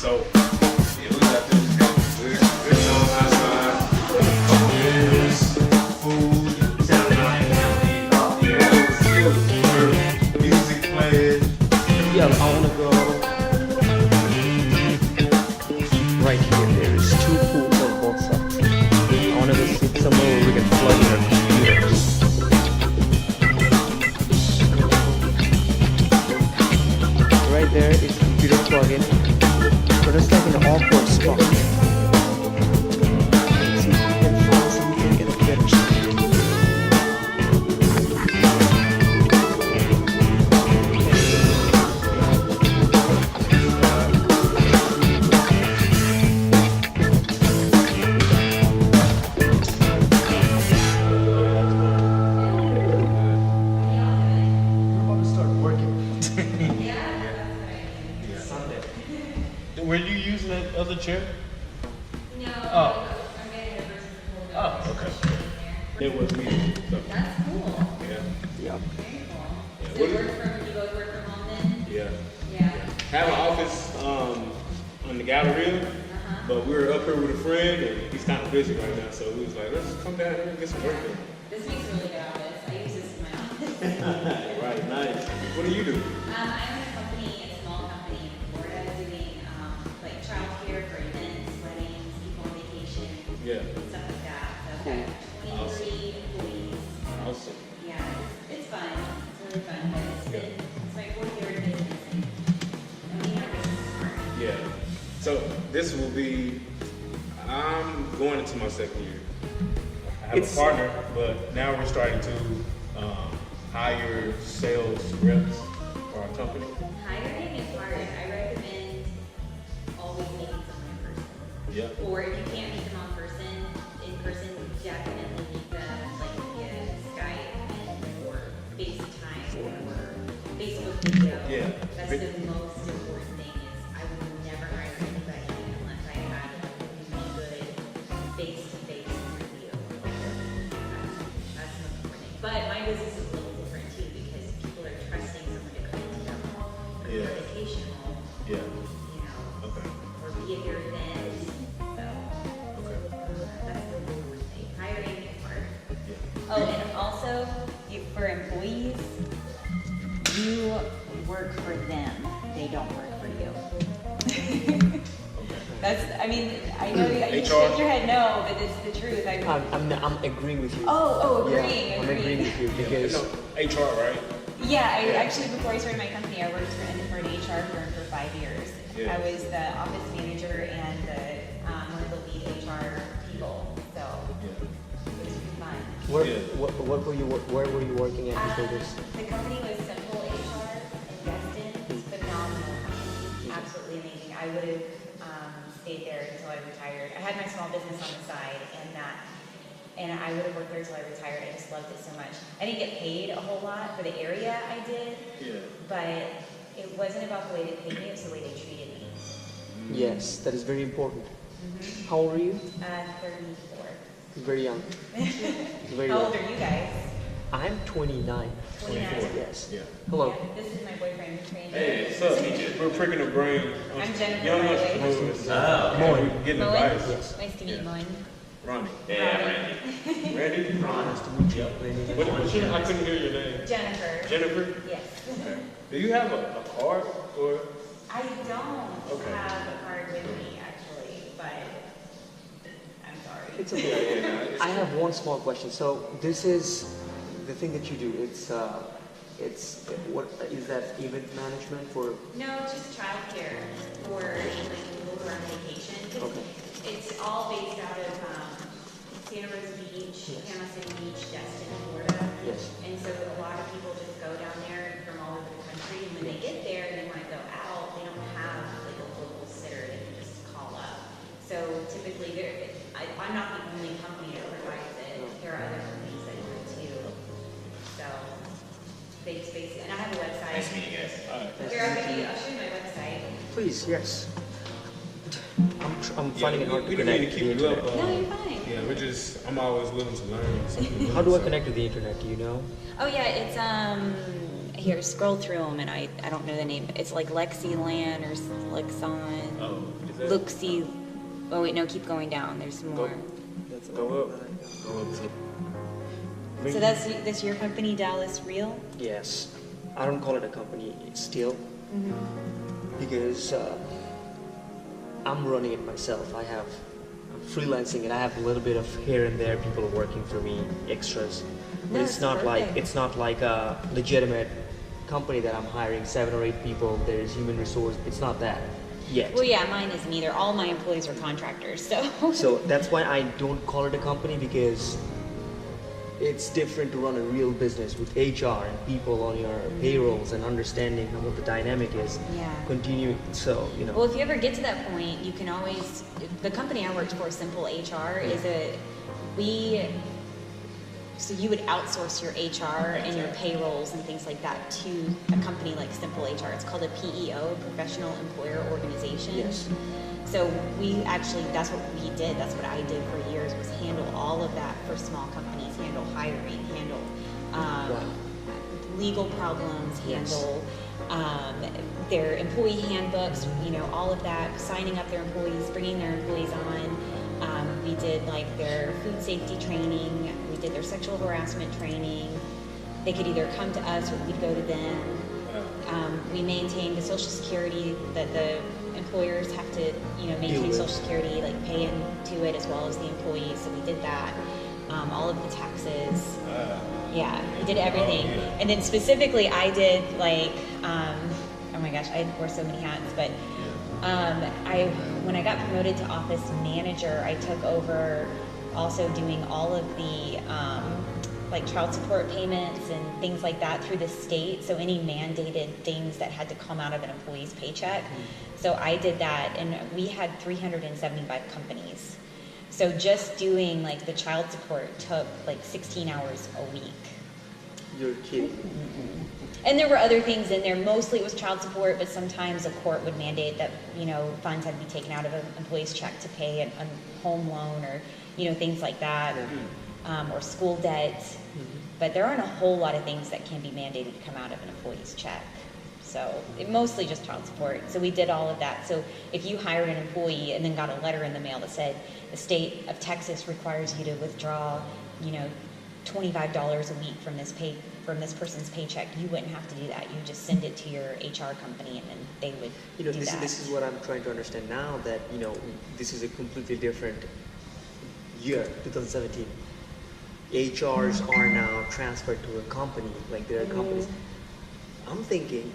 So, yeah, we got this. We're chilling outside. Beers, food, music playing. Yeah, I want to go right here. There is 2 pools on both sides. I want to go sit somewhere where we can plug in our computers. Right there is computer plug-in, but it's like an awkward spot. Let's see if we can find something in a better spot. Were you using that other chair? No. Oh. I'm getting a person to hold Oh, up. okay. It was me. So, That's cool. yeah. Yeah. Very cool. Yeah, So what you do work from, you both work from home then? Yeah. Yeah. Have an office on the Galleria, but we were up here with a friend, and he's kind of busy right now, so we was like, let's come down here and get some work done. This makes a really good office. I use this in my office. Right, nice. What do you do? I own a company, a small company in Florida doing like childcare for events, weddings, people on vacation, Yeah. stuff like that. So I've got 23 employees. Awesome. Yeah, it's fun. It's really fun. But it's my 4th year in business. And we have business smart. Yeah. So this will be, I'm going into my 2nd year. I have a partner, but now we're starting to hire sales reps for our company. Hiring is hard. I recommend always meeting someone in person. Yeah. Or if you can't meet them in person, definitely meet them like via Skype or FaceTime or Facebook video. Yeah. That's the most important thing is I would never hire anybody unless I had a really good face-to-face interview. That's the most important thing. But my business is a little different too because people are trusting someone to come into their home or Yeah. their vacation home, Yeah. you know, Okay. or be at their event. So Okay. that's the most important thing. Hiring is hard. Yeah. Oh, and also for employees, you work for them. They don't work for you. That's, I mean, I know you HR. shake your head no, but it's the truth. I'm agreeing with you. Agreeing, Yeah, I'm agreeing. agreeing with you because No, HR, right? Yeah, actually before I started my company, I worked for an HR firm for 5 years. Yeah. I was the office manager and one of the lead HR people, so Yeah. it was pretty fun. where were you working at before this? The company was Simple HR in Destin. It's a phenomenal company, absolutely amazing. I would have stayed there until I retired. I had my small business on the side, and I would have worked there until I retired. I just loved it so much. I didn't get paid a whole lot for the area I did, Yeah. but it wasn't about the way they paid me; it was the way they treated me. Yes, that is very important. How old are you? 34. Very young. Very How young. old are you guys? I'm 29. 29. Yes. Yeah. Hello. Yeah, this is my boyfriend, Randy. Hey, what's up? We're pricking the brain. I'm Jennifer, Young by the way. entrepreneurs. Oh, Yeah, we're getting Moen? advice. Yes. Nice to meet Yeah. Moen. Ronnie. Yeah, Randy. Randy? Nice to meet you. What's your, I couldn't hear your name. Jennifer. Jennifer? Yes. Okay. Do you have a card or? I don't Okay. have a card with me actually, but I'm sorry. It's okay. Yeah, I have one small question. So this is the thing that you do. It's what is that event management for? No, it's just childcare for like people who are on vacation. Okay. It's all based out of Santa Rosa Beach, Panama City Beach, Destin, Florida. Yes. And so a lot of people just go down there from all over the country, and when they get there and they want to go out, they don't have like a local sitter they can just call up. So typically, I'm not the only company that provides it. There are other companies that do it too. So basically, and I have a website. Nice meeting you guys. All right. Here, I'll show you my website. Please, yes. I'm finding it hard to we didn't connect mean to to the keep you internet. up. No, you're fine. Yeah, I'm always willing to learn something new. How do I So- connect to the internet? Do you know? Oh yeah, it's here, scroll through them, and I don't know the name. It's like Lexiland or Lexon. Oh, is that? Luxi. Oh wait, no, keep going down. There's more. That's Go all up. that I got. Go up to. So that's your company, Dallas Real? Yes. I don't call it a company still because I'm running it myself. I'm freelancing and I have a little bit of here and there people working for me, extras. But No, it's it's not perfect. like a legitimate company that I'm hiring 7 or 8 people. There's human resource. It's not that yet. Well, yeah, mine isn't either. All my employees are contractors, so. So that's why I don't call it a company, because it's different to run a real business with HR and people on your payrolls and understanding what the dynamic is. Yeah. Continuing, so, Well, if you ever get to that point, you can always. The company I worked for, Simple HR, So you would outsource your HR and your payrolls and things like that to a company like Simple HR. It's called a PEO, Professional Employer Organization. Yes. So that's what we did. That's what I did for years, was handle all of that for small companies, handle hiring, handle legal problems, Yes. handle their employee handbooks, all of that, signing up their employees, bringing their employees on. We did like their food safety training. We did their sexual harassment training. They could either come to us or we'd go to them. We maintained the Social Security that the employers have to, maintain with. Social Security, like pay into it as well as the employees. So we did that. All of the taxes. Yeah, we did everything. Oh, yeah. And then specifically, I did like, oh my gosh, I wore so many hats, but when I got promoted to office manager, I took over also doing all of the like child support payments and things like that through the state. So any mandated things that had to come out of an employee's paycheck. So I did that, and we had 375 companies. So just doing like the child support took like 16 hours a week. You're kidding. And there were other things in there. Mostly it was child support, but sometimes a court would mandate that, funds had to be taken out of an employee's check to pay a home loan or, things like that, or school debt. But there aren't a whole lot of things that can be mandated to come out of an employee's check. So mostly just child support. So we did all of that. So if you hired an employee and then got a letter in the mail that said the state of Texas requires you to withdraw, $25 a week from this person's paycheck, you wouldn't have to do that. You just send it to your HR company and then they would do that. This is what I'm trying to understand now, that, this is a completely different year, 2017. HRs are now transferred to a company, like there are companies. I'm thinking,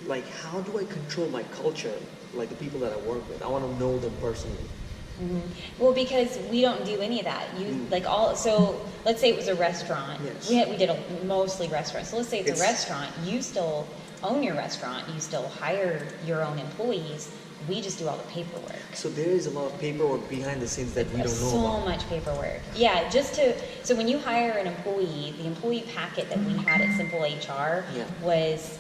like, how do I control my culture, like the people that I work with? I want to know them personally. Well, because we don't do any of that. So let's say it was a restaurant. Yes. We did mostly restaurants. So let's say it's a restaurant. You still own your restaurant. You still hire your own employees. We just do all the paperwork. So there is a lot of paperwork behind the scenes that we don't know So about. much paperwork. Yeah, so when you hire an employee, the employee packet that we had at Simple HR was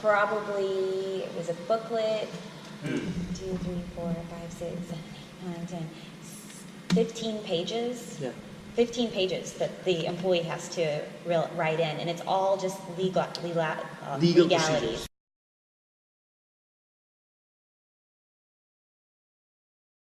probably, it was a booklet, 2, 3, 4, 5, 6, 7, 8, 9, 10, 15 pages. Yeah. 15 pages that the employee has to write in, and it's all just legalities. Legal procedures.